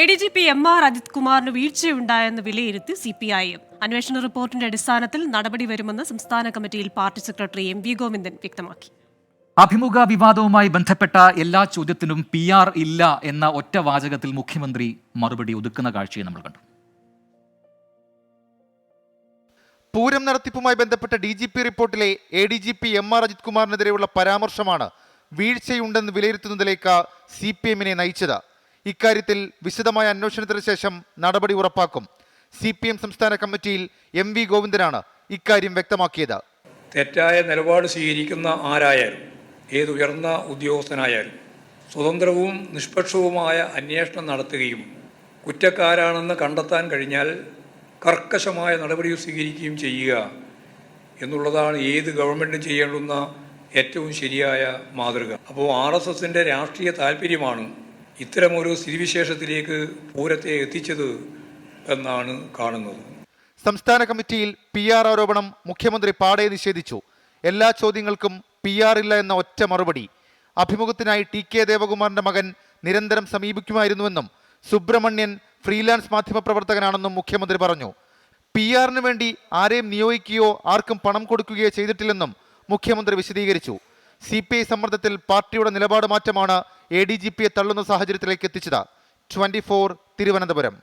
ADGP MR Ajith കുമാറിന് വീഴ്ചയുണ്ടായെന്ന് വിലയിരുത്തി CPIM. അന്വേഷണ റിപ്പോർട്ടിന്റെ അടിസ്ഥാനത്തിൽ നടപടി വരുമെന്ന് സംസ്ഥാന കമ്മിറ്റിയിൽ പാർട്ടി സെക്രട്ടറി MV ഗോവിന്ദൻ വ്യക്തമാക്കി. അഭിമുഖ വിവാദവുമായി ബന്ധപ്പെട്ട എല്ലാ ചോദ്യത്തിനും PR ഇല്ല എന്ന ഒറ്റ വാചകത്തിൽ മുഖ്യമന്ത്രി മറുപടി ഒതുക്കുന്ന കാഴ്ചയെ നമ്മൾ കണ്ടു. പൂരം നടത്തിപ്പുമായി ബന്ധപ്പെട്ട DGP റിപ്പോർട്ടിലെ ADGP MR അജിത് കുമാറിനെതിരെയുള്ള പരാമർശമാണ് വീഴ്ചയുണ്ടെന്ന് വിലയിരുത്തുന്നതിലേക്ക് CPM-നെ നയിച്ചത്. ഇക്കാര്യത്തിൽ വിശദമായ അന്വേഷണത്തിന് ശേഷം നടപടി ഉറപ്പാക്കും. CPM സംസ്ഥാന കമ്മിറ്റിയിൽ MV ഗോവിന്ദനാണ് ഇക്കാര്യം വ്യക്തമാക്കിയത്. തെറ്റായ നിലപാട് സ്വീകരിക്കുന്ന ആരായാലും ഏതുയർന്ന ഉദ്യോഗസ്ഥനായാലും സ്വതന്ത്രവും നിഷ്പക്ഷവുമായ അന്വേഷണം നടത്തുകയും കുറ്റക്കാരാണെന്ന് കണ്ടെത്താൻ കഴിഞ്ഞാൽ കർക്കശമായ നടപടി സ്വീകരിക്കുകയും ചെയ്യുക എന്നുള്ളതാണ് ഏത് ഗവൺമെൻറ്റും ചെയ്യേണ്ടുന്ന ഏറ്റവും ശരിയായ മാതൃക. അപ്പോൾ RSSൻ്റെ രാഷ്ട്രീയ താല്പര്യമാണ് ഇത്തരമൊരു സ്ഥിതിവിശേഷത്തിലേക്ക് പൂരത്തെ എത്തിച്ചത് എന്നാണ് കാണുന്നത്. സംസ്ഥാന കമ്മിറ്റിയിൽ PR ആരോപണം മുഖ്യമന്ത്രി പാടെ നിഷേധിച്ചു. എല്ലാ ചോദ്യങ്ങൾക്കും PR ഇല്ല എന്ന ഒറ്റ മറുപടി. അഭിമുഖത്തിനായി TK ദേവകുമാറിന്റെ മകൻ നിരന്തരം സമീപിക്കുമായിരുന്നുവെന്നും സുബ്രഹ്മണ്യൻ ഫ്രീലാൻസ് മാധ്യമപ്രവർത്തകനാണെന്നും മുഖ്യമന്ത്രി പറഞ്ഞു. PR-ന് വേണ്ടി ആരെയും നിയോഗിക്കുകയോ ആർക്കും പണം കൊടുക്കുകയോ ചെയ്തിട്ടില്ലെന്നും മുഖ്യമന്ത്രി വിശദീകരിച്ചു. CPI സമ്മർദ്ദത്തിൽ പാർട്ടിയുടെ നിലപാട് മാറ്റമാണ് ADGP-യെ തള്ളുന്ന സാഹചര്യത്തിലേക്ക് എത്തിച്ചത്. 24 തിരുവനന്തപുരം.